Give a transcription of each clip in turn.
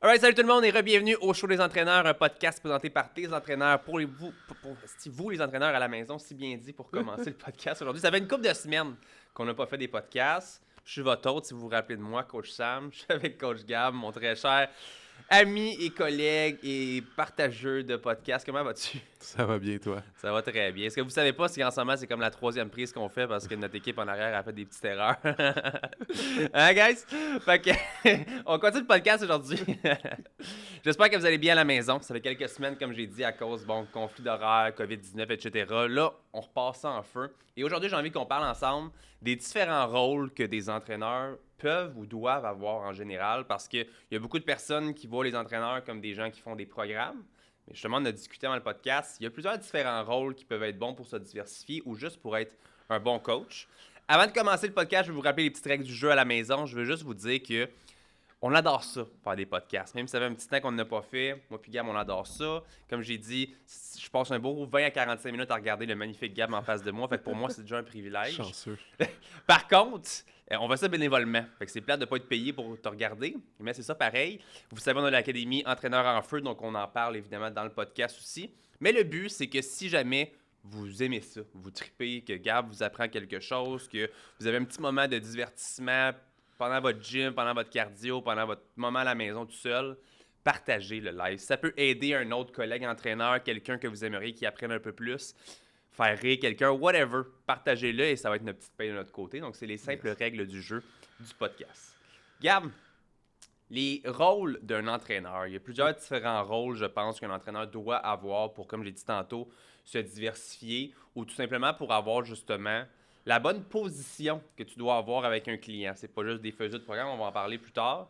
Alright, salut tout le monde et re-bienvenue au Show des entraîneurs, un podcast présenté par tes entraîneurs pour vous les entraîneurs à la maison, si bien dit pour commencer le podcast aujourd'hui. Ça fait une couple de semaines qu'on n'a pas fait des podcasts. Je suis votre hôte, si vous vous rappelez de moi, Coach Sam. Je suis avec Coach Gab, mon très cher ami et collègue et partageur de podcasts. Comment vas-tu? Ça va bien, toi? Ça va très bien. Ce que vous savez pas, c'est qu'en ce moment, c'est comme la troisième prise qu'on fait parce que notre équipe en arrière a fait des petites erreurs. Hein, guys? Fait que, on continue le podcast aujourd'hui. J'espère que vous allez bien à la maison. Ça fait quelques semaines, comme j'ai dit, à cause, conflit d'horaire, COVID-19, etc. Là, on repart ça en feu. Et aujourd'hui, j'ai envie qu'on parle ensemble des différents rôles que des entraîneurs peuvent ou doivent avoir en général parce qu'il y a beaucoup de personnes qui voient les entraîneurs comme des gens qui font des programmes. Mais justement, on a discuté dans le podcast, il y a plusieurs différents rôles qui peuvent être bons pour se diversifier ou juste pour être un bon coach. Avant de commencer le podcast, je vais vous rappeler les petites règles du jeu à la maison. Je veux juste vous dire que on adore ça, faire des podcasts. Même si ça fait un petit temps qu'on n'a pas fait, moi puis Gab, on adore ça. Comme j'ai dit, je passe un beau 20 à 45 minutes à regarder le magnifique Gab en face de moi. Fait que pour moi, c'est déjà un privilège. Chanceux. Par contre, on fait ça bénévolement. Fait que c'est plate de ne pas être payé pour te regarder, mais c'est ça pareil. Vous savez, on a l'Académie Entraîneur en Feu, donc on en parle évidemment dans le podcast aussi. Mais le but, c'est que si jamais vous aimez ça, vous tripez, que Gab vous apprend quelque chose, que vous avez un petit moment de divertissement pendant votre gym, pendant votre cardio, pendant votre moment à la maison tout seul, partagez le live. Ça peut aider un autre collègue entraîneur, quelqu'un que vous aimeriez qui apprenne un peu plus, faire rire quelqu'un, whatever. Partagez-le et ça va être notre petite paye de notre côté. Donc, c'est les simples règles du jeu du podcast. Gab, les rôles d'un entraîneur. Il y a plusieurs différents rôles, je pense, qu'un entraîneur doit avoir pour, comme j'ai dit tantôt, se diversifier ou tout simplement pour avoir justement la bonne position que tu dois avoir avec un client. C'est pas juste des faiseurs de programme, on va en parler plus tard.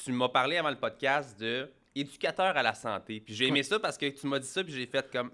Tu m'as parlé avant le podcast de éducateur à la santé. Puis j'ai aimé ça parce que tu m'as dit ça, puis j'ai fait comme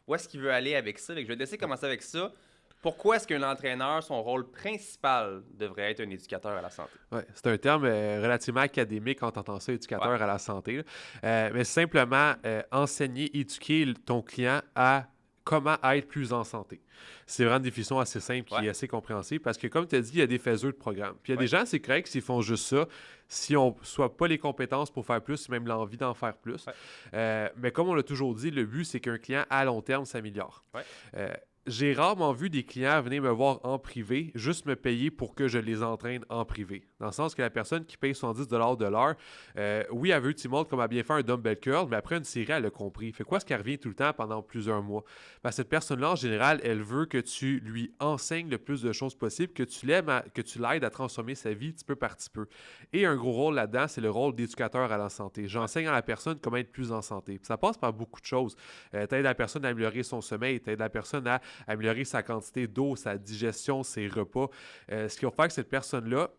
où est-ce qu'il veut aller avec ça? Donc, je vais te laisser commencer avec ça. Pourquoi est-ce qu'un entraîneur, son rôle principal devrait être un éducateur à la santé? Ouais, c'est un terme relativement académique quand tu entends ça, éducateur à la santé. Mais simplement enseigner, éduquer ton client à comment être plus en santé. C'est vraiment une définition assez simple qui est assez compréhensible parce que, comme tu as dit, il y a des faiseurs de programme. Puis il y a des gens, c'est correct s'ils font juste ça, si on ne soit pas les compétences pour faire plus, même l'envie d'en faire plus. Mais comme on l'a toujours dit, le but, c'est qu'un client, à long terme, s'améliore. J'ai rarement vu des clients venir me voir en privé, juste me payer pour que je les entraîne en privé. Dans le sens que la personne qui paye 70$ de l'heure, oui, elle veut que tu montres comment bien faire un dumbbell curl, mais après une série, elle a compris. Fait quoi, est-ce qu'elle revient tout le temps pendant plusieurs mois? Ben, cette personne-là, en général, elle veut que tu lui enseignes le plus de choses possible, que tu l'aides à transformer sa vie petit peu par petit peu. Et un gros rôle là-dedans, c'est le rôle d'éducateur à la santé. J'enseigne à la personne comment être plus en santé. Puis ça passe par beaucoup de choses. T'aides la personne à améliorer son sommeil, t'aides la personne à améliorer sa quantité d'eau, sa digestion, ses repas. Ce qui va faire que cette personne-là,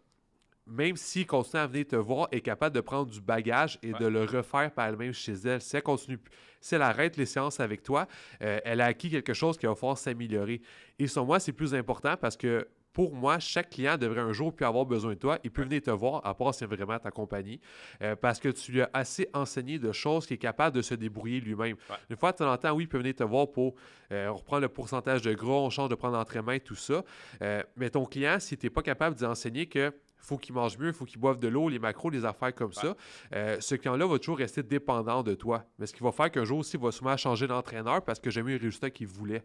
même s'il continue à venir te voir, est capable de prendre du bagage et de le refaire par elle-même chez elle. Si elle continue, si elle arrête les séances avec toi, elle a acquis quelque chose qui va falloir s'améliorer. Et sur moi, c'est plus important parce que pour moi, chaque client devrait un jour plus avoir besoin de toi. Il peut venir te voir, à part si c'est vraiment ta compagnie, parce que tu lui as assez enseigné de choses qu'il est capable de se débrouiller lui-même. Une fois de temps en temps, oui, il peut venir te voir pour on reprend le pourcentage de gras, on change de prendre l'entraînement et tout ça. Mais ton client, si tu n'es pas capable d'y enseigner que faut qu'il mange mieux, il faut qu'il boive de l'eau, les macros, les affaires comme ça. Ce client-là va toujours rester dépendant de toi. Mais ce qui va faire qu'un jour aussi, il va sûrement changer d'entraîneur parce que j'ai eu le résultat qu'il voulait.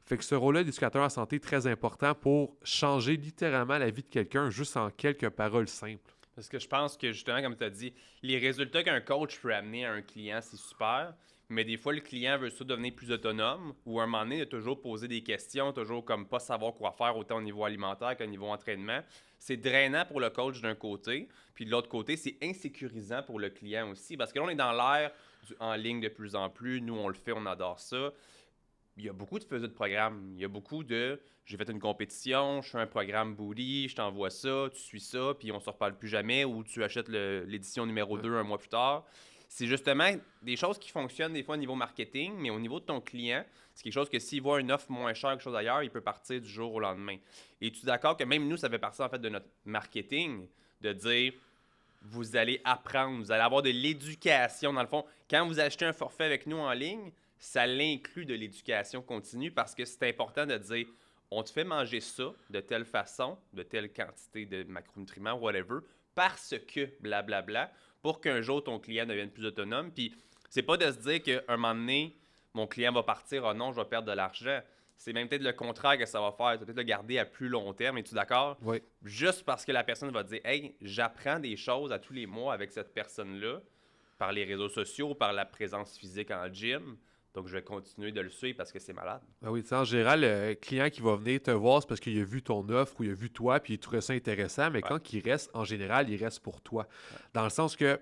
Fait que ce rôle-là d'éducateur en santé est très important pour changer littéralement la vie de quelqu'un juste en quelques paroles simples. Parce que je pense que justement, comme tu as dit, les résultats qu'un coach peut amener à un client, c'est super. Mais des fois, le client veut ça devenir plus autonome ou à un moment donné, de toujours poser des questions, toujours comme pas savoir quoi faire autant au niveau alimentaire qu'au niveau entraînement. C'est drainant pour le coach d'un côté, puis de l'autre côté, c'est insécurisant pour le client aussi. Parce que là, on est dans l'ère en ligne de plus en plus. Nous, on le fait, on adore ça. Il y a beaucoup de faiseurs de programmes. Il y a beaucoup de j'ai fait une compétition, je fais un programme Booty, je t'envoie ça, tu suis ça, puis on se reparle plus jamais, ou tu achètes l'édition numéro 2 un mois plus tard. C'est justement des choses qui fonctionnent des fois au niveau marketing, mais au niveau de ton client, c'est quelque chose que s'il voit une offre moins chère, quelque chose ailleurs, il peut partir du jour au lendemain. Et tu es d'accord que même nous, ça fait partie en fait de notre marketing, de dire vous allez apprendre, vous allez avoir de l'éducation. Dans le fond, quand vous achetez un forfait avec nous en ligne, ça l'inclut de l'éducation continue parce que c'est important de dire on te fait manger ça de telle façon, de telle quantité de macronutriments, whatever, parce que blablabla, pour qu'un jour ton client devienne plus autonome. Puis c'est pas de se dire qu'un moment donné, mon client va partir, oh non, je vais perdre de l'argent. C'est même peut-être le contraire que ça va faire. Tu vas peut-être le garder à plus long terme. Es-tu d'accord? Oui. Juste parce que la personne va te dire, hey, j'apprends des choses à tous les mois avec cette personne-là, par les réseaux sociaux, par la présence physique en gym. Donc, je vais continuer de le suivre parce que c'est malade. Ah oui, tu sais, en général, le client qui va venir te voir, c'est parce qu'il a vu ton offre ou il a vu toi, puis il trouve ça intéressant, mais quand il reste, en général, il reste pour toi. Dans le sens que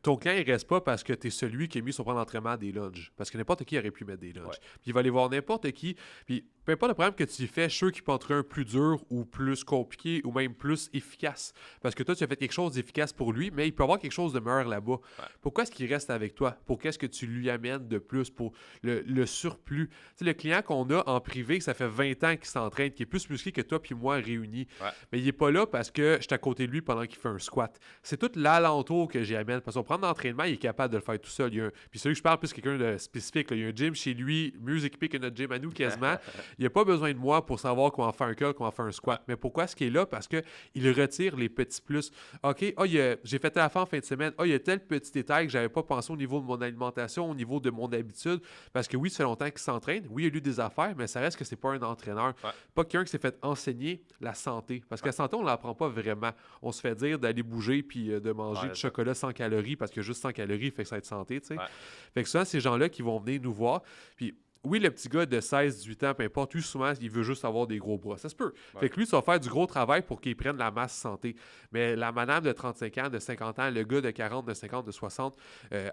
ton client, il reste pas parce que tu es celui qui a mis son plan d'entraînement à des lunges. Parce que n'importe qui aurait pu mettre des lunges. Ouais. Puis il va aller voir n'importe qui. Puis peu importe le programme que tu fais, je suis sûr qu'il peut entrer un plus dur ou plus compliqué ou même plus efficace. Parce que toi, tu as fait quelque chose d'efficace pour lui, mais il peut avoir quelque chose de meilleur là-bas. Ouais. Pourquoi est-ce qu'il reste avec toi? Pour qu'est-ce que tu lui amènes de plus? Pour le surplus. Tu sais, le client qu'on a en privé, ça fait 20 ans qu'il s'entraîne, qui est plus musclé que toi puis moi réunis. Ouais. Mais il n'est pas là parce que je suis à côté de lui pendant qu'il fait un squat. C'est tout l'alentour que j'y amène. Parce qu'on prend l'entraînement, il est capable de le faire tout seul. Puis celui que je parle plus, c'est quelqu'un de spécifique. Là. Il y a un gym chez lui, mieux équipé que notre gym à nous quasiment. Il n'y a pas besoin de moi pour savoir comment faire un curl, comment faire un squat. Mais pourquoi est-ce qu'il est là? Parce qu'il retire les petits plus. OK, j'ai fait la en fin de semaine. Il y a tel petit détail que je n'avais pas pensé au niveau de mon alimentation, au niveau de mon habitude. Parce que oui, ça fait longtemps qu'il s'entraîne. Oui, il a eu des affaires, mais ça reste que c'est pas un entraîneur. Ouais. Pas quelqu'un qui s'est fait enseigner la santé. Parce que la santé, on ne l'apprend pas vraiment. On se fait dire d'aller bouger puis de manger du chocolat sans calories parce que juste 100 calories fait que ça va être santé, tu sais. Ouais. Fait que souvent, ces gens-là qui vont venir nous voir, puis oui, le petit gars de 16, 18 ans, peu importe, lui, souvent, il veut juste avoir des gros bras. Ça se peut. Ouais. Fait que lui, ça va faire du gros travail pour qu'il prenne la masse santé. Mais la madame de 35 ans, de 50 ans, le gars de 40, de 50, de 60,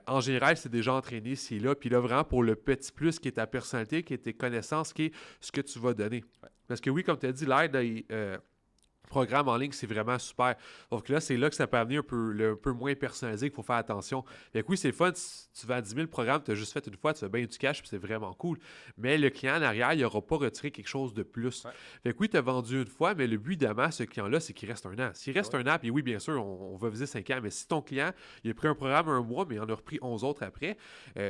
en général, c'est déjà entraîné, c'est là. Puis là, vraiment, pour le petit plus qui est ta personnalité, qui est tes connaissances, qui est ce que tu vas donner. Ouais. Parce que oui, comme tu as dit, l'aide programme en ligne, c'est vraiment super. Donc là, c'est là que ça peut amener un peu moins personnalisé, qu'il faut faire attention. Fait que oui, c'est le fun. Si tu vends 10 000 programmes, tu as juste fait une fois, tu fais bien du cash, puis c'est vraiment cool. Mais le client en arrière, il n'aura pas retiré quelque chose de plus. Ouais. Fait que oui, tu as vendu une fois, mais le but évidemment, ce client-là, c'est qu'il reste un an. S'il reste un an, puis oui, bien sûr, on va viser 5 ans, mais si ton client, il a pris un programme un mois, mais il en a repris 11 autres après,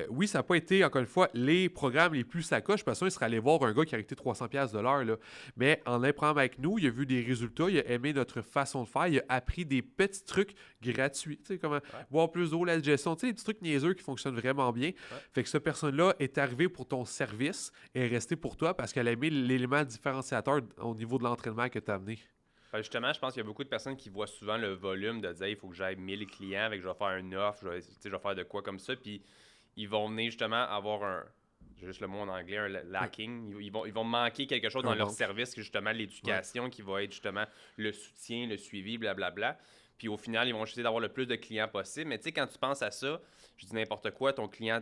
oui, ça n'a pas été, encore une fois, les programmes les plus sacoches, parce qu'il serait allé voir un gars qui a arrêté 300$ de l'heure, là. Mais en apprenant avec nous, il a vu des résultats, il a aimé notre façon de faire, il a appris des petits trucs gratuits, tu sais, comment boire plus d'eau, la digestion, tu sais, des petits trucs niaiseux qui fonctionnent vraiment bien. Fait que cette personne-là est arrivée pour ton service et est restée pour toi parce qu'elle a aimé l'élément différenciateur au niveau de l'entraînement que tu as amené. Justement, je pense qu'il y a beaucoup de personnes qui voient souvent le volume de dire il faut que j'aille 1000 clients, avec je vais faire une offre, je vais faire de quoi comme ça, puis ils vont venir justement avoir j'ai juste le mot en anglais, un lacking. Ils vont manquer quelque chose dans leur service, justement l'éducation, qui va être justement le soutien, le suivi, blablabla. Puis au final, ils vont essayer d'avoir le plus de clients possible. Mais tu sais, quand tu penses à ça, je dis n'importe quoi, ton client,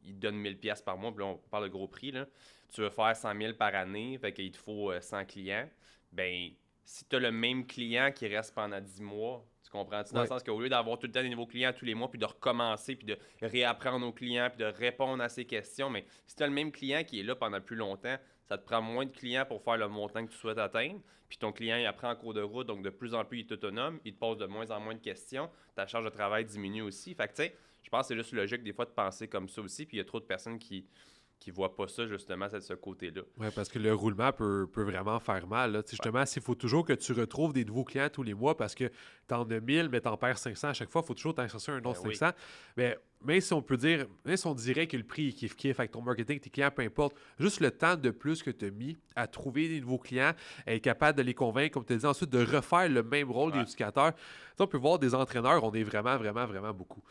il te donne 1000$ par mois, puis là, on parle de gros prix, là. Tu veux faire 100 000 par année, fait qu'il te faut 100 clients. Ben, si tu as le même client qui reste pendant 10 mois, tu comprends-tu? Dans le sens qu'au lieu d'avoir tout le temps des nouveaux clients tous les mois, puis de recommencer, puis de réapprendre aux clients, puis de répondre à ces questions, mais si tu as le même client qui est là pendant plus longtemps, ça te prend moins de clients pour faire le montant que tu souhaites atteindre, puis ton client, il apprend en cours de route, donc de plus en plus, il est autonome, il te pose de moins en moins de questions, ta charge de travail diminue aussi. Fait que, tu sais, je pense que c'est juste logique des fois de penser comme ça aussi, puis il y a trop de personnes qui voient pas ça, justement, de ce côté-là. Oui, parce que le roulement peut vraiment faire mal. Là. Justement, s'il faut toujours que tu retrouves des nouveaux clients tous les mois parce que tu en as 1000, mais tu en perds 500 à chaque fois, il faut toujours t'en chercher un autre 500. Mais même si on peut dire, même si on dirait que le prix est kiff-kiff avec ton marketing, tes clients, peu importe, juste le temps de plus que tu as mis à trouver des nouveaux clients, être capable de les convaincre, comme tu as dit, ensuite de refaire le même rôle d'éducateur. On peut voir des entraîneurs, on est vraiment, vraiment, vraiment beaucoup.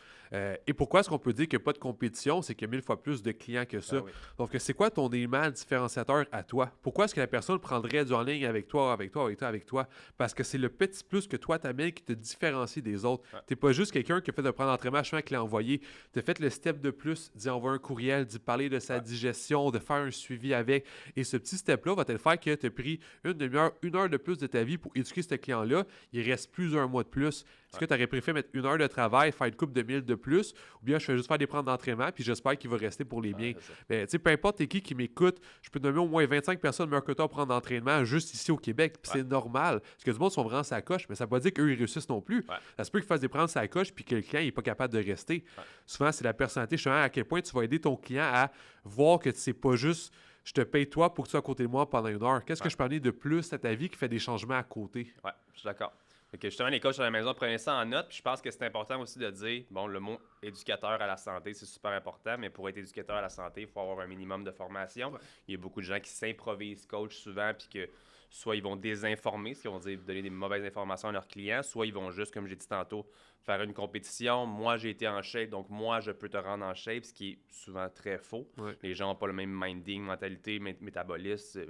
Et pourquoi est-ce qu'on peut dire qu'il n'y a pas de compétition? C'est qu'il y a 1000 fois plus de clients que ça. Donc, c'est quoi ton élément différenciateur à toi? Pourquoi est-ce que la personne prendrait du en ligne avec toi? Parce que c'est le petit plus que toi t'amènes qui te différencie des autres. T'es pas juste quelqu'un qui a fait de prendre l'entraînement à chemin qui l'a envoyé. Tu as fait le step de plus, d'y envoyer un courriel, d'y parler de sa digestion, de faire un suivi avec. Et ce petit step-là va te faire que tu as pris une demi-heure, 1 heure de plus de ta vie pour éduquer ce client-là. Il reste plus un mois de plus. Est-ce que tu aurais préféré mettre 1 heure de travail, faire une coupe de 1000 de plus, ou bien je fais juste faire des prendre d'entraînement, puis j'espère qu'il va rester pour les biens. Mais tu sais, peu importe t'es qui m'écoute, je peux nommer au moins 25 personnes meilleures que toi à prendre d'entraînement juste ici au Québec, puis c'est normal. Parce que du monde sont vraiment sa coche, mais ça ne veut pas dire qu'eux ils réussissent non plus. Ça se peut qu'ils fassent des prendre sa coche, puis que le client n'est pas capable de rester. Souvent, c'est la personnalité, justement, à quel point tu vas aider ton client à voir que c'est pas juste je te paye toi pour que tu sois à côté de moi pendant 1 heure. Qu'est-ce que je peux amener de plus à ta vie qui fait des changements à côté? Ouais, je suis d'accord. Fait que justement, les coachs à la maison, prenez ça en note. Puis je pense que c'est important aussi de dire, bon, le mot éducateur à la santé, c'est super important, mais pour être éducateur à la santé, il faut avoir un minimum de formation. Ouais. Il y a beaucoup de gens qui s'improvisent coach souvent, puis que soit ils vont désinformer, ce qu'ils vont dire, donner des mauvaises informations à leurs clients, soit ils vont juste, comme j'ai dit tantôt, faire une compétition. Moi, j'ai été en shape, donc moi, je peux te rendre en shape, ce qui est souvent très faux. Ouais. Les gens n'ont pas le même minding, mentalité, métabolisme,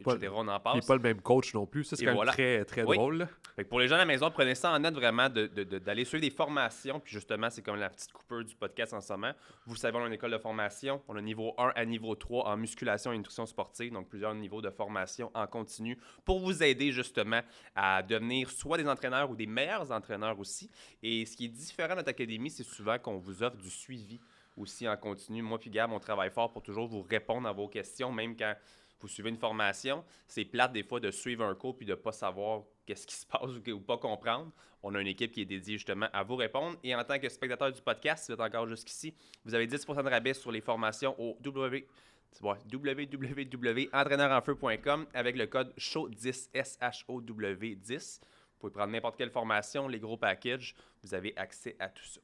Pas, etc. On en puis passe. pas le même coach non plus. Ça, c'est Et quand même voilà. très, très Oui. drôle. Là. Fait que pour les gens à la maison, prenez ça en note vraiment d'aller suivre des formations. Puis justement, c'est comme la petite coupure du podcast en ce moment. Vous savez, on a une école de formation. On a niveau 1 à niveau 3 en musculation et nutrition sportive. Donc, plusieurs niveaux de formation en continu pour vous aider justement à devenir soit des entraîneurs ou des meilleurs entraîneurs aussi. Et ce qui est différent de notre académie, c'est souvent qu'on vous offre du suivi aussi en continu. Moi puis Gab, on travaille fort pour toujours vous répondre à vos questions, même quand vous suivez une formation. C'est plate des fois de suivre un cours puis de ne pas savoir qu'est-ce qui se passe ou pas comprendre. On a une équipe qui est dédiée justement à vous répondre. Et en tant que spectateur du podcast, si vous êtes encore jusqu'ici, vous avez 10% de rabais sur les formations au www.entraîneurenfeu.com avec le code SHOW10, SHOW10. Vous pouvez prendre n'importe quelle formation, les gros packages, vous avez accès à tout ça.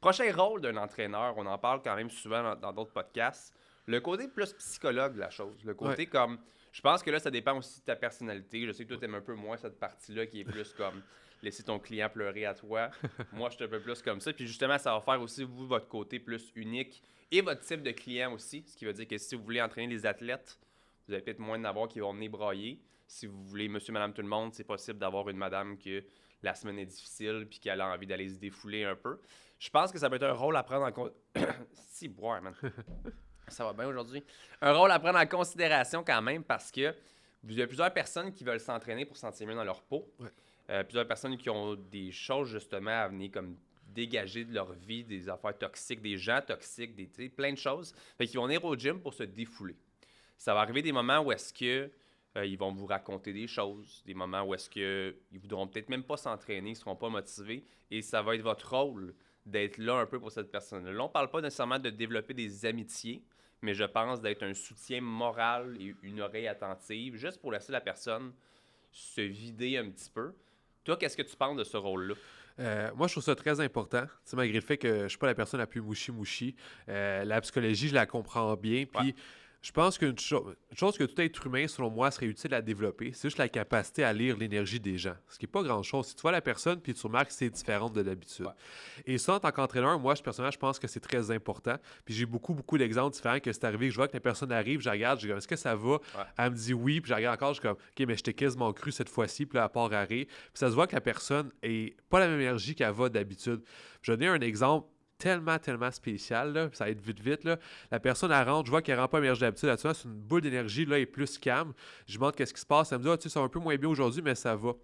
Prochain rôle d'un entraîneur, on en parle quand même souvent dans d'autres podcasts. Le côté plus psychologue de la chose. Le côté comme... Je pense que là, ça dépend aussi de ta personnalité. Je sais que toi, tu aimes un peu moins cette partie-là qui est plus comme laisser ton client pleurer à toi. Moi, je suis un peu plus comme ça. Puis justement, ça va faire aussi, vous, votre côté plus unique et votre type de client aussi. Ce qui veut dire que si vous voulez entraîner des athlètes, vous avez peut-être moins d'avoir qui vont venir brailler. Si vous voulez monsieur, madame, tout le monde, c'est possible d'avoir une madame que la semaine est difficile puis qu'elle a envie d'aller se défouler un peu. Je pense que ça peut être un rôle à prendre en compte. Si, boire, man. Ça va bien aujourd'hui. Un rôle à prendre en considération quand même parce que il y a plusieurs personnes qui veulent s'entraîner pour se sentir mieux dans leur peau. Ouais. Plusieurs personnes qui ont des choses justement à venir comme dégager de leur vie, des affaires toxiques, des gens toxiques, plein de choses. Fait qu'ils vont venir au gym pour se défouler. Ça va arriver des moments où est-ce que ils vont vous raconter des choses, des moments où est-ce que ils voudront peut-être même pas s'entraîner, ils seront pas motivés et ça va être votre rôle d'être là un peu pour cette personne-là. Là, on parle pas nécessairement de développer des amitiés, mais je pense d'être un soutien moral et une oreille attentive, juste pour laisser la personne se vider un petit peu. Toi, qu'est-ce que tu penses de ce rôle-là? Moi, je trouve ça très important. Tu sais, malgré le fait que je ne suis pas la personne la plus mouchi-mouchi, la psychologie, je la comprends bien. Puis, je pense qu'une chose que tout être humain, selon moi, serait utile à développer, c'est juste la capacité à lire l'énergie des gens. Ce qui n'est pas grand-chose. Si tu vois la personne puis tu remarques que c'est différent de d'habitude. Ouais. Et ça, en tant qu'entraîneur, moi, personnellement, je pense que c'est très important. Puis j'ai beaucoup d'exemples différents que c'est arrivé. Que je vois que la personne arrive, je regarde, je dis, est-ce que ça va? Ouais. Elle me dit oui, puis je regarde encore, je suis comme, OK, mais je t'ai quasiment cru cette fois-ci, puis là, à part arrêt. Puis ça se voit que la personne est pas la même énergie qu'elle va d'habitude. Je vais donner un exemple tellement spécial, là. Ça va être vite, là. La personne, elle rentre, je vois qu'elle ne rend pas énergie d'habitude. Là-dessus, c'est une boule d'énergie, là, elle est plus calme. Je lui demande qu'est-ce qui se passe. Elle me dit, tu sais, ça va un peu moins bien aujourd'hui, mais ça va.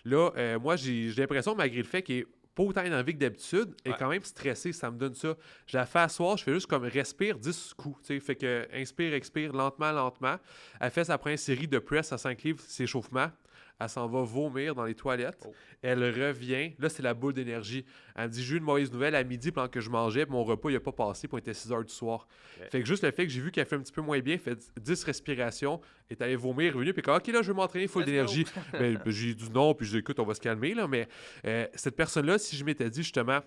Là, moi, j'ai l'impression, malgré le fait qu'elle est pas autant énervée que d'habitude, elle est quand même stressée, ça me donne ça. Je la fais asseoir, je fais juste comme respire 10 coups, tu sais, fait que inspire, expire, lentement. Elle fait sa première série de press à 5 livres, s'échauffement. Elle s'en va vomir dans les toilettes. Oh. Elle revient. Là, c'est la boule d'énergie. Elle me dit, j'ai eu une mauvaise nouvelle à midi pendant que je mangeais. Mon repas, il n'a pas passé. Puis il était 6 heures du soir. Okay. Fait que juste le fait que j'ai vu qu'elle fait un petit peu moins bien, fait 10 respirations, est allée vomir, est revenue. Puis OK, là, je vais m'entraîner full d'énergie. Ben, j'ai dit non. Puis j'ai dit, écoute, on va se calmer. Là. Mais cette personne-là, si je m'étais dit justement,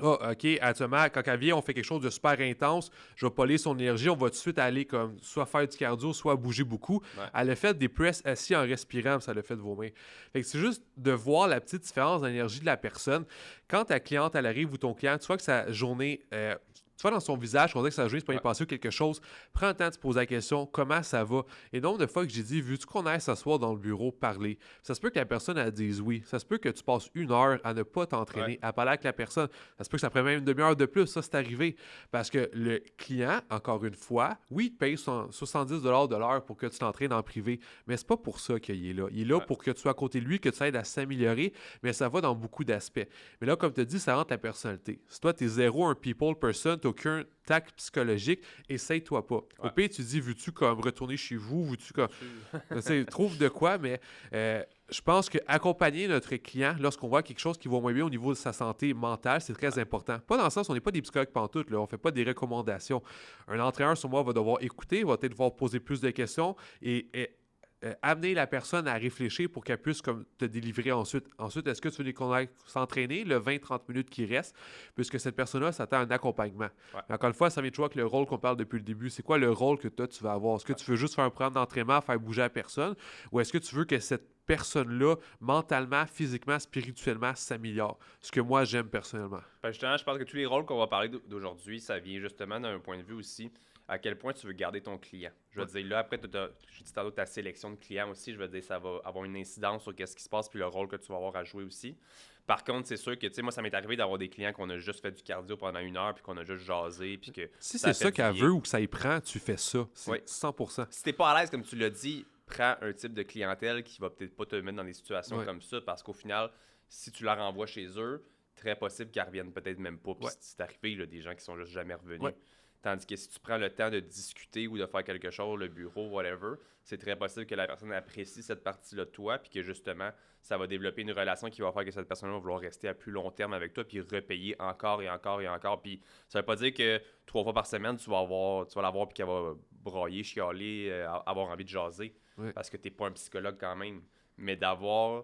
OK, actuellement, quand elle vient, on fait quelque chose de super intense. Je vais polir son énergie. On va tout de suite aller comme soit faire du cardio, soit bouger beaucoup. Ouais. Elle a fait des press assis en respirant, ça l'a fait vomir. Fait que c'est juste de voir la petite différence d'énergie de la personne. Quand ta cliente, elle arrive ou ton client, tu vois que sa journée... tu vois dans son visage, on dirait que sa journée s'est pas bien passée ou quelque chose. Prends le temps de te poser la question, comment ça va? Et nombre de fois que j'ai dit, veux-tu qu'on aille s'asseoir dans le bureau, parler? Ça se peut que la personne, elle dise oui. Ça se peut que tu passes 1 heure à ne pas t'entraîner, à parler avec la personne. Ça se peut que ça prenne même une demi-heure de plus. Ça, c'est arrivé. Parce que le client, encore une fois, oui, il te paye 70$ de l'heure pour que tu t'entraînes en privé. Mais c'est pas pour ça qu'il est là. Il est là pour que tu sois à côté de lui, que tu aides à s'améliorer. Mais ça va dans beaucoup d'aspects. Mais là, comme tu as dit, ça rentre la personnalité. Si toi, tu es zéro un people person, aucun tact psychologique, essaye-toi pas. Au pire, tu dis, veux-tu comme retourner chez vous, veux-tu comme... trouve de quoi, mais je pense qu'accompagner notre client lorsqu'on voit quelque chose qui va moins bien au niveau de sa santé mentale, c'est très important. Pas dans le sens, on n'est pas des psychologues pantoute, là, on ne fait pas des recommandations. Un entraîneur, sur moi, va devoir écouter, va peut-être devoir poser plus de questions et amener la personne à réfléchir pour qu'elle puisse comme, te délivrer ensuite. Ensuite, est-ce que tu veux qu'on aille s'entraîner le 20-30 minutes qui reste, puisque cette personne-là s'attend à un accompagnement. Ouais. Mais encore une fois, ça vient toujours avec le rôle qu'on parle depuis le début. C'est quoi le rôle que toi, tu vas avoir? Est-ce que tu veux juste faire un programme d'entraînement, faire bouger la personne, ou est-ce que tu veux que cette personne-là, mentalement, physiquement, spirituellement, s'améliore? Ce que moi, j'aime personnellement. Justement, je pense que tous les rôles qu'on va parler d'aujourd'hui, ça vient justement d'un point de vue aussi à quel point tu veux garder ton client. Je veux dire, là, après, je dis tantôt ta sélection de clients aussi, je veux dire, ça va avoir une incidence sur ce qui se passe puis le rôle que tu vas avoir à jouer aussi. Par contre, c'est sûr que, tu sais, moi, ça m'est arrivé d'avoir des clients qu'on a juste fait du cardio pendant 1 heure puis qu'on a juste jasé puis que si c'est ça qu'elle bien. veut ou que ça y prend, tu fais ça. C'est Oui. 100%. Si t'es pas à l'aise, comme tu l'as dit, prends un type de clientèle qui va peut-être pas te mettre dans des situations comme ça parce qu'au final, si tu la renvoies chez eux, très possible qu'elles reviennent peut-être même pas. Puis c'est arrivé, là, des gens qui sont juste jamais revenus. Tandis que si tu prends le temps de discuter ou de faire quelque chose, le bureau, whatever, c'est très possible que la personne apprécie cette partie-là de toi, puis que justement, ça va développer une relation qui va faire que cette personne-là va vouloir rester à plus long terme avec toi, puis repayer encore et encore et encore. Puis ça veut pas dire que 3 fois par semaine, tu vas l'avoir, puis qu'elle va brailler, chialer, avoir envie de jaser, parce que t'es pas un psychologue quand même. Mais d'avoir,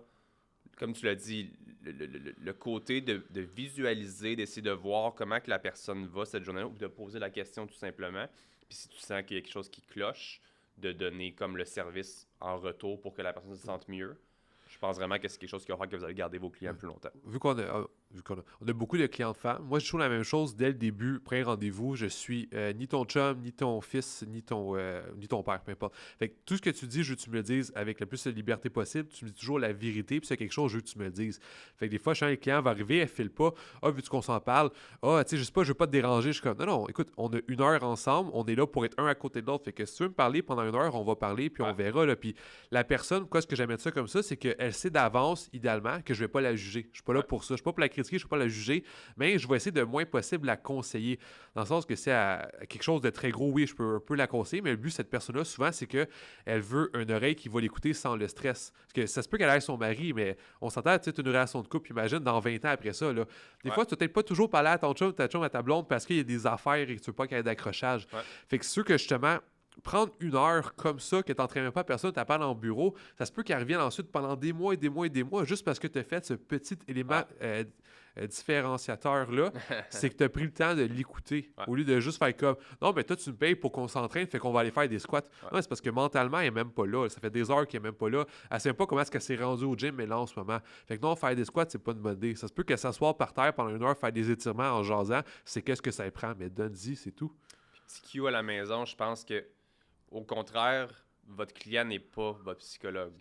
comme tu l'as dit, le côté de visualiser, d'essayer de voir comment que la personne va cette journée-là, ou de poser la question tout simplement. Puis si tu sens qu'il y a quelque chose qui cloche, de donner comme le service en retour pour que la personne se sente mieux. Je pense vraiment que c'est quelque chose qui va faire que vous allez garder vos clients plus longtemps. Vu qu'on a beaucoup de clientes femmes, moi je trouve la même chose dès le début, premier rendez-vous, je suis ni ton chum, ni ton fils, ni ton père, peu importe. Fait que tout ce que tu dis, je veux que tu me le dises avec le plus de liberté possible, tu me dis toujours la vérité, puis c'est quelque chose, je veux que tu me le dises. Fait que des fois, un client va arriver, elle file pas, vu qu'on s'en parle, tu sais, je sais pas, je veux pas te déranger, je suis comme, non, écoute, on a 1 heure ensemble, on est là pour être un à côté de l'autre, fait que si tu veux me parler pendant 1 heure, on va parler, puis on verra, là, puis la personne, ce que j'aime de ça comme ça, c'est qu'elle sait d'avance, idéalement, que je vais pas la juger. Je suis pas là pour ça, je suis pas pour la critiquer, je suis pas la juger, mais je vais essayer de moins possible la conseiller. Dans le sens que c'est quelque chose de très gros, oui, je peux un peu la conseiller, mais le but de cette personne-là, souvent, c'est qu'elle veut une oreille qui va l'écouter sans le stress. Parce que ça se peut qu'elle aille son mari, mais on s'entend, tu sais, une relation de couple, imagine, dans 20 ans après ça, là. Des fois, tu n'as peut-être pas toujours parlé à ton chum, à ta blonde, parce qu'il y a des affaires et que tu veux pas qu'il y ait d'accrochage. Fait que c'est sûr que, justement, prendre 1 heure comme ça, que tu n'entraînes pas personne, tu parles en bureau, ça se peut qu'elle revienne ensuite pendant des mois et des mois et des mois, juste parce que tu as fait ce petit élément différenciateur-là, c'est que tu as pris le temps de l'écouter, au lieu de juste faire comme « Non, mais toi, tu me payes pour qu'on s'entraîne, fait qu'on va aller faire des squats. » Non, c'est parce que mentalement, elle n'est même pas là. Ça fait des heures qu'elle n'est même pas là. Elle ne sait même pas comment est-ce qu'elle s'est rendue au gym, mais là, en ce moment. Fait que non, faire des squats, c'est pas une bonne idée. Ça se peut qu'elle s'assoie par terre pendant 1 heure, faire des étirements en jasant. C'est qu'est-ce que ça prend, mais donne-y, c'est tout. Petit Q à la maison, je pense que au contraire, votre client n'est pas votre psychologue.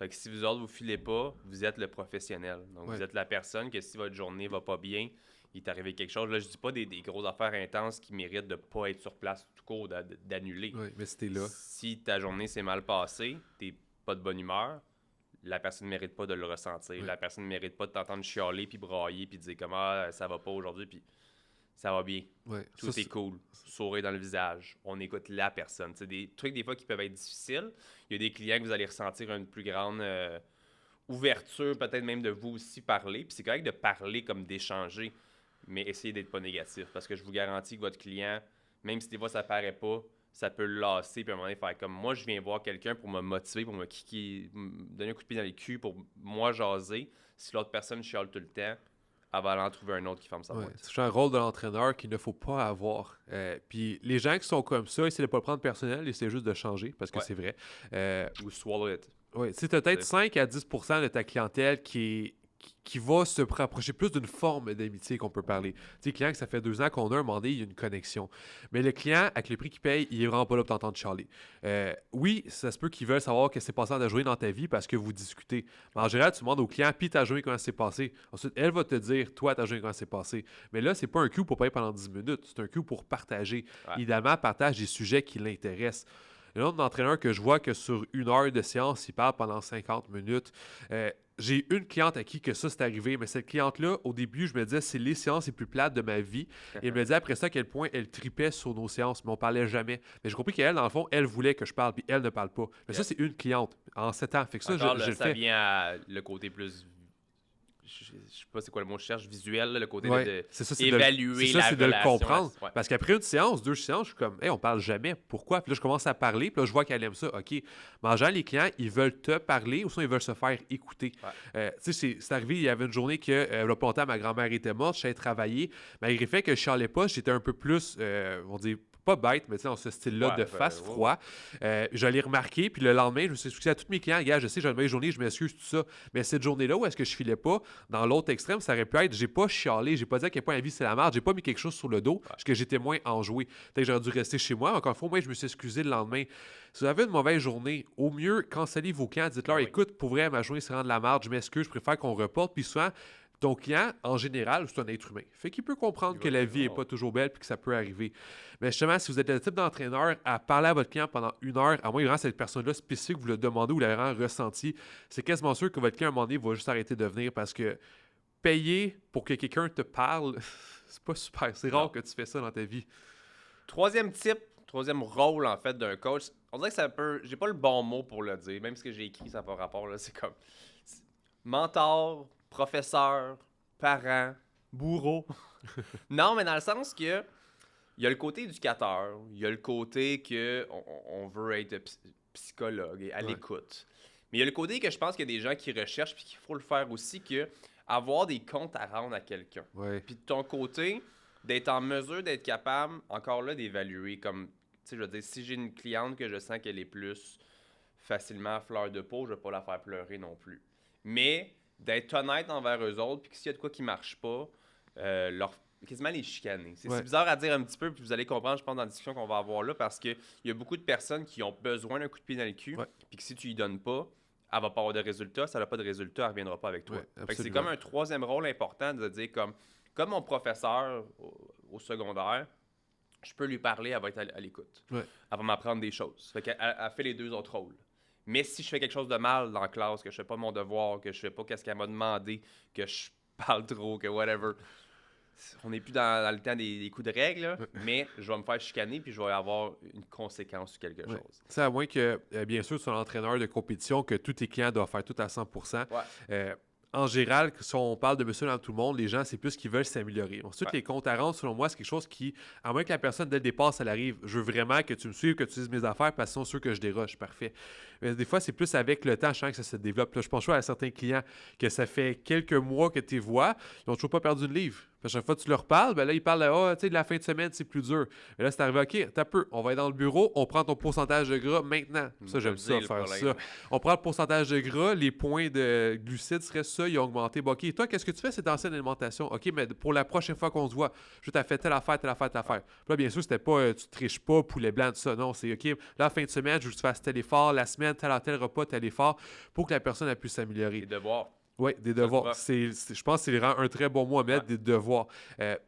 Fait que si vous autres, vous filez pas, vous êtes le professionnel. Donc, vous êtes la personne que si votre journée va pas bien, il est arrivé quelque chose. Là, je dis pas des grosses affaires intenses qui méritent de pas être sur place tout court, d'annuler. Oui, mais c'était là. Si ta journée s'est mal passée, t'es pas de bonne humeur, la personne ne mérite pas de le ressentir. La personne ne mérite pas de t'entendre chialer puis brailler puis dire comment ça va pas aujourd'hui puis ça va bien. Tout est cool. Sourire dans le visage. On écoute la personne. C'est des trucs des fois qui peuvent être difficiles. Il y a des clients que vous allez ressentir une plus grande ouverture, peut-être même de vous aussi parler. Puis c'est correct de parler comme d'échanger, mais essayez d'être pas négatif. Parce que je vous garantis que votre client, même si des fois ça paraît pas, ça peut le lasser. Puis à un moment donné, faire comme moi, je viens voir quelqu'un pour me motiver, pour me kicker, me donner un coup de pied dans les culs, pour moi jaser. Si l'autre personne chiale tout le temps, elle va aller en trouver un autre qui ferme sa boîte. C'est un rôle de l'entraîneur qu'il ne faut pas avoir. Puis les gens qui sont comme ça, essayent de ne pas le prendre personnel, essayent juste de changer, parce que c'est vrai. Ou swallow it. Oui, tu as peut-être 5 à 10% de ta clientèle qui va se rapprocher plus d'une forme d'amitié qu'on peut parler. Tu sais, client que ça fait 2 ans qu'on a, un moment donné, il y a une connexion. Mais le client, avec le prix qu'il paye, il est vraiment pas là pour t'entendre charler. Oui, ça se peut qu'ils veulent savoir ce qui s'est passé dans la journée dans ta vie parce que vous discutez. Mais en général, tu demandes au client, puis ta journée, comment ça s'est passé. Ensuite, elle va te dire, toi, ta journée, comment ça s'est passé. Mais là, c'est pas un cue pour payer pendant 10 minutes. C'est un cue pour partager. Idéalement, partage des sujets qui l'intéressent. Le nombre d'entraîneurs que je vois que sur 1 heure de séance, il parle pendant 50 minutes. J'ai une cliente à qui que ça c'est arrivé, mais cette cliente-là, au début, je me disais, c'est les séances les plus plates de ma vie. Et elle me disait après ça à quel point elle tripait sur nos séances, mais on parlait jamais. Mais j'ai compris qu'elle, dans le fond, elle voulait que je parle, puis elle ne parle pas. Mais ça, c'est une cliente en 7 ans. Fait que ça, encore, je le ça fais. vient à le côté plus sais pas c'est quoi le mot, je cherche visuel, là, le côté Ouais, de c'est ça, évaluer la c'est de le relation. comprendre. Ouais. Parce qu'après une séance, 2 séances, je suis comme, hey, on parle jamais. Pourquoi? Puis là, je commence à parler, puis là, je vois qu'elle aime ça. OK. Mais en général, les clients, ils veulent te parler ou sinon ils veulent se faire écouter. Ouais. Tu sais, c'est arrivé, il y avait une journée que, là, pas longtemps, ma grand-mère était morte, je suis allé travailler. Malgré le fait que je chialais pas, j'étais un peu plus, on dit, pas bête, mais tu sais, dans ce style-là Ouais, de face froid. Je l'ai remarqué, puis le lendemain, je me suis excusé à tous mes clients. Gars, je sais, j'ai une mauvaise journée, je m'excuse, tout ça. Mais cette journée-là, où est-ce que je filais pas, dans l'autre extrême, ça aurait pu être, j'ai pas chialé, j'ai pas dit à quel point la vie c'est la merde, j'ai pas mis quelque chose sur le dos, parce que j'étais moins enjoué. Peut-être que j'aurais dû rester chez moi. Encore une fois, moi, je me suis excusé le lendemain. Si vous avez une mauvaise journée, au mieux, cancellez vos clients, dites-leur, écoute, pour vrai, ma journée c'est vraiment de la merde, je m'excuse, je préfère qu'on reporte. Puis souvent, ton client, en général, c'est un être humain. Fait qu'il peut comprendre que la vie n'est pas toujours belle et que ça peut arriver. Mais justement, si vous êtes le type d'entraîneur à parler à votre client pendant 1 heure, à moins vraiment cette personne-là spécifique, vous le demandez ou vous l'avez vraiment ressenti, c'est quasiment sûr que votre client, à un moment donné, va juste arrêter de venir parce que payer pour que quelqu'un te parle, c'est pas super. C'est rare que tu fais ça dans ta vie. Troisième rôle, en fait, d'un coach. On dirait que ça peut... J'ai pas le bon mot pour le dire. Même ce que j'ai écrit, ça n'a pas rapport, là. C'est comme... mentor, professeur, parent, bourreau. Non, mais dans le sens que... Il y a le côté éducateur. Il y a le côté que on veut être psychologue et à l'écoute. Mais il y a le côté que je pense qu'il y a des gens qui recherchent puis qu'il faut le faire aussi, que avoir des comptes à rendre à quelqu'un. Puis de ton côté, d'être en mesure d'être capable, encore là, d'évaluer. Comme, tu sais, je veux dire, si j'ai une cliente que je sens qu'elle est plus facilement à fleur de peau, je vais pas la faire pleurer non plus. Mais d'être honnête envers eux autres, puis que s'il y a de quoi qui marche pas, quasiment les chicaner. C'est bizarre à dire un petit peu, puis vous allez comprendre, je pense, dans la discussion qu'on va avoir là, parce qu'il y a beaucoup de personnes qui ont besoin d'un coup de pied dans le cul, puis que si tu lui donnes pas, elle va pas avoir de résultat. Si elle n'a pas de résultat, elle ne reviendra pas avec toi. Fait que c'est comme un troisième rôle important de dire comme mon professeur au secondaire, je peux lui parler, elle va être à l'écoute. Elle va m'apprendre des choses. Fait qu'elle fait les 2 autres rôles. Mais si je fais quelque chose de mal dans la classe, que je fais pas mon devoir, que je fais pas ce qu'elle m'a demandé, que je parle trop, que whatever, on n'est plus dans le temps des coups de règle, là, mais je vais me faire chicaner puis je vais avoir une conséquence sur quelque chose. C'est à moins que, bien sûr, tu sois un entraîneur de compétition, que tous tes clients doivent faire tout à 100%. En général, si on parle de monsieur dans tout le monde, les gens, c'est plus qu'ils veulent s'améliorer. Ensuite, les comptes à rendre, selon moi, c'est quelque chose qui, à moins que la personne, dès le départ, ça l'arrive, je veux vraiment que tu me suives, que tu dises mes affaires, parce que sinon, sûr que je déroge, parfait. Mais des fois, c'est plus avec le temps, je sens que ça se développe. Là, je pense à certains clients que ça fait quelques mois que tu les vois, ils n'ont toujours pas perdu de livre. À chaque fois que tu leur parles, ben là, ils parlent de la fin de semaine, c'est plus dur. Mais là, c'est arrivé, OK, t'as peu. On va aller dans le bureau, on prend ton pourcentage de gras maintenant. Ça, j'aime ça, faire ça. On prend le pourcentage de gras, les points de glucides seraient ça, ils ont augmenté. Bon, OK, toi, qu'est-ce que tu fais cette ancienne alimentation? OK, mais pour la prochaine fois qu'on se voit, je t'ai fait telle affaire, telle affaire, telle affaire. Puis là, bien sûr, c'était pas, tu triches pas, poulet blanc, tout ça. Non, c'est OK, la fin de semaine, je veux que tu fasses tel effort, la semaine, tel repas, tel effort, pour que la personne puisse s'améliorer. Les devoirs. Oui, des devoirs. Je pense que c'est un très bon mot à mettre, des devoirs.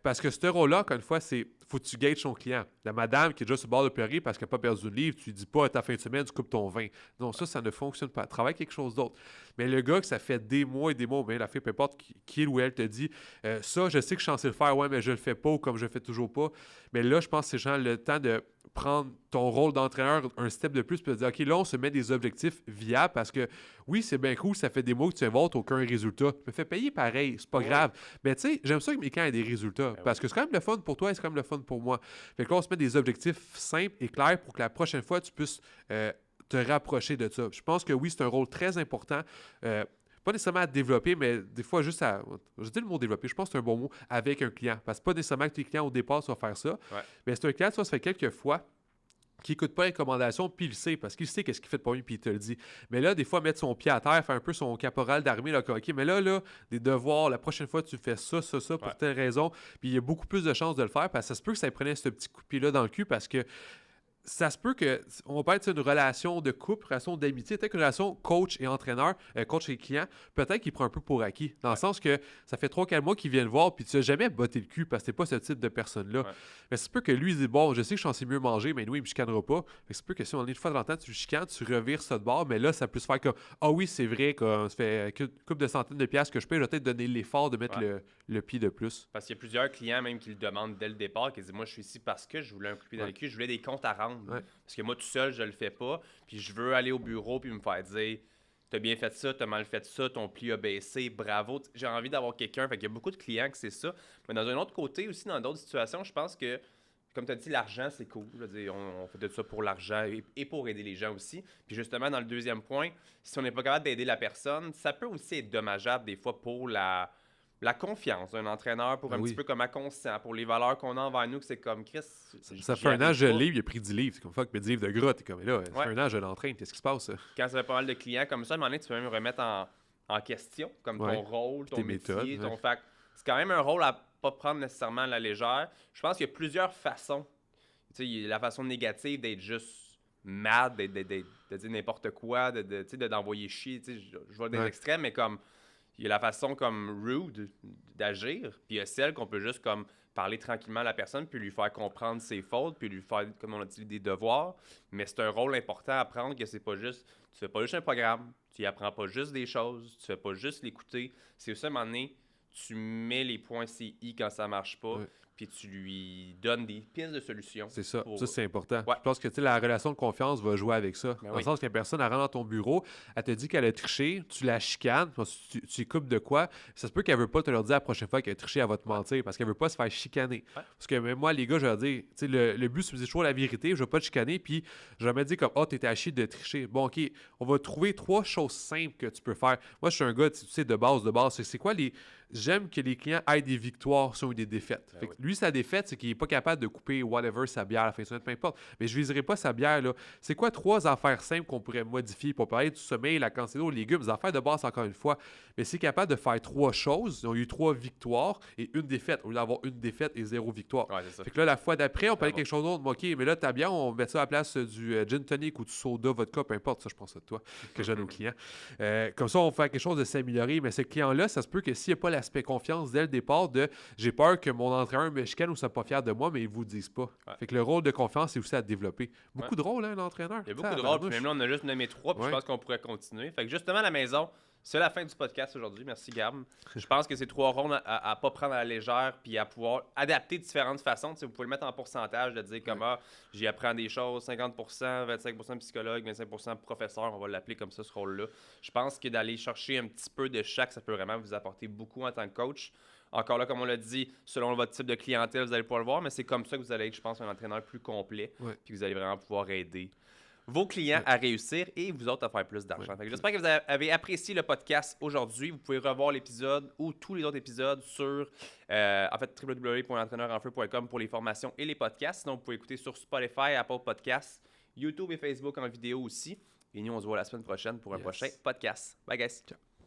Parce que ce rôle-là, encore une fois, c'est faut que tu gages ton client. La madame qui est déjà sur le bord de pleurer parce qu'elle n'a pas perdu de livre, tu lui dis pas à ta fin de semaine, tu coupes ton vin. Non, ça ne fonctionne pas. Travaille quelque chose d'autre. Mais le gars que ça fait des mois et des mois, bien, la fille, peu importe qui il ou elle te dit, ça, je sais que je suis censé le faire, ouais, mais je le fais pas ou comme je le fais toujours pas. Mais là, je pense que c'est genre le temps de prendre ton rôle d'entraîneur un step de plus puis de dire, OK, là, on se met des objectifs viables parce que, oui, c'est bien cool, ça fait des mois que tu invoques aucun résultat. Tu me fais payer pareil, c'est pas grave. Mais tu sais, j'aime ça que mes clients aient des résultats parce que c'est quand même le fun pour toi et c'est quand même le fun pour moi. Fait que là, on se met des objectifs simples et clairs pour que la prochaine fois, tu puisses te rapprocher de ça. Je pense que oui, c'est un rôle très important. Pas nécessairement à développer, mais des fois juste à... Je dis le mot développer, je pense que c'est un bon mot, avec un client. Parce que pas nécessairement que tes clients au départ, tu vas faire ça. Mais c'est un client, ça fait quelques fois qui n'écoute pas les recommandations, puis il le sait, parce qu'il sait qu'est-ce qu'il fait de pas bien, puis il te le dit. Mais là, des fois, mettre son pied à terre, faire un peu son caporal d'armée, là, OK, mais là, des devoirs, la prochaine fois, tu fais ça, pour telle raison, puis il y a beaucoup plus de chances de le faire, parce que ça se peut que ça prenait ce petit coup de pied-là dans le cul, parce que ça se peut que, on va pas être une relation de couple, relation d'amitié, peut-être une relation coach et entraîneur, coach et client, peut-être qu'il prend un peu pour acquis. Dans le sens que ça fait 3-4 mois qu'il vient le voir, puis tu n'as jamais botté le cul parce que t'es pas ce type de personne-là. Mais ça se peut que lui, il dit, bon, je sais que je suis censé mieux manger, mais nous, il me chicanera pas. Mais ça se peut que si on est une fois de temps, tu le chicanes, tu revires ça de bord, mais là, ça peut se faire comme, ah oui, c'est vrai, que ça fait une couple de centaines de piastres que je paye, je vais peut-être donner l'effort de mettre le pied de plus. Parce qu'il y a plusieurs clients même qui le demandent dès le départ, qui disent, moi, je suis ici parce que je voulais un coup de pied dans le cul, je voulais des comptes à rendre. Parce que moi, tout seul, je le fais pas. Puis je veux aller au bureau puis me faire dire, t'as bien fait ça, t'as mal fait ça, ton pli a baissé, bravo. J'ai envie d'avoir quelqu'un. Fait qu'il y a beaucoup de clients que c'est ça. Mais dans un autre côté aussi, dans d'autres situations, je pense que, comme tu as dit, l'argent, c'est cool. Je veux dire, on fait de ça pour l'argent et pour aider les gens aussi. Puis justement, dans le deuxième point, si on n'est pas capable d'aider la personne, ça peut aussi être dommageable des fois pour la confiance d'un entraîneur, pour Ben un petit oui. peu comment on se sent, pour les valeurs qu'on a envers nous, que c'est comme Chris. Ça j'y fait un an arrive que je pas. livre, il a pris 10 livres. C'est comme fuck, mais 10 livres de gras, t'es comme là. Ça Ouais. fait un an que je l'entraîne, qu'est-ce qui se passe? Quand ça fait pas mal de clients comme ça, à un moment donné, tu peux même remettre en question, comme Ouais. ton rôle, ton Tes métier, méthodes, ton ouais. fac. C'est quand même un rôle à pas prendre nécessairement à la légère. Je pense qu'il y a plusieurs façons. Tu sais, il y a la façon négative d'être juste mad, de dire n'importe quoi, tu sais, d'envoyer chier. Tu sais, je vois des Ouais. extrêmes, mais comme il y a la façon comme rude d'agir, puis il y a celle qu'on peut juste comme parler tranquillement à la personne, puis lui faire comprendre ses fautes, puis lui faire, comme on a dit, des devoirs. Mais c'est un rôle important à prendre, que c'est pas juste, tu fais pas juste un programme, tu y apprends pas juste des choses, tu fais pas juste l'écouter. C'est aussi à un moment donné, tu mets les points CI quand ça marche pas, Ouais. puis tu lui donnes des pistes de solutions. C'est ça. pour- Ça, c'est important. Ouais. Je pense que tu sais, la relation de confiance va jouer avec ça. Ben Dans oui. le sens que la personne, elle rentre dans ton bureau, elle te dit qu'elle a triché, tu la chicanes, tu y coupes de quoi. Ça se peut qu'elle veut pas te le dire la prochaine fois qu'elle a triché, elle va te mentir parce qu'elle veut pas se faire chicaner. Ouais. Parce que même moi, les gars, je leur dis, tu sais, le but, c'est toujours la vérité, je veux pas te chicaner, puis je vais me dire comme, oh, t'étais à chier de tricher. Bon, ok, on va trouver 3 choses simples que tu peux faire. Moi, je suis un gars, tu sais, de base. C'est quoi les. J'aime que les clients aient des victoires sur des défaites. Ben Fait que oui. lui, sa défaite, c'est qu'il est pas capable de couper whatever sa bière à la fin de semaine, peu importe. Mais je viserai pas sa bière, là. C'est quoi 3 affaires simples qu'on pourrait modifier pour parler du sommeil, la quantité d'eau, les légumes, des affaires de base, encore une fois. Mais c'est capable de faire 3 choses. Ils ont eu 3 victoires et une défaite, au lieu d'avoir une défaite et 0 victoire. Ouais, c'est ça. Fait que là, la fois d'après, on parlait Bravo. quelque chose d'autre. OK, mais là, ta bière, on met ça à la place du gin tonic ou du soda, vodka, peu importe. Ça, je pense à toi, que j'ai à nos clients. Comme ça, on fait quelque chose de s'améliorer. Mais ce client-là, ça se peut que s'il n'y a pas l'aspect confiance dès le départ de j'ai peur que mon entraîneur me chicane ou soit pas fier de moi, mais ils vous le disent pas. Ouais. Fait que le rôle de confiance, c'est aussi à développer. Beaucoup Ouais. de rôles, hein, l'entraîneur. Il y a beaucoup de rôles, puis même là, on a juste nommé 3, puis Ouais. je pense qu'on pourrait continuer. Fait que justement, à la maison, c'est la fin du podcast aujourd'hui. Merci, Gab. Je pense que c'est 3 rôles à pas prendre à la légère, puis à pouvoir adapter de différentes façons. Tu sais, vous pouvez le mettre en pourcentage, de dire comme j'y apprends des choses, 50%, 25% psychologue, 25% professeur, on va l'appeler comme ça, ce rôle-là. Je pense que d'aller chercher un petit peu de chaque, ça peut vraiment vous apporter beaucoup en tant que coach. Encore là, comme on l'a dit, selon votre type de clientèle, vous allez pouvoir le voir, mais c'est comme ça que vous allez être, je pense, un entraîneur plus complet, Ouais. puis vous allez vraiment pouvoir aider vos clients Ouais. à réussir et vous autres à faire plus d'argent. Ouais. Fait que j'espère que vous avez apprécié le podcast aujourd'hui. Vous pouvez revoir l'épisode ou tous les autres épisodes sur en fait www.entraîneurenfeu.com pour les formations et les podcasts. Sinon, vous pouvez écouter sur Spotify, Apple Podcasts, YouTube et Facebook en vidéo aussi. Et nous, on se voit la semaine prochaine pour un Yes. prochain podcast. Bye guys! Ciao.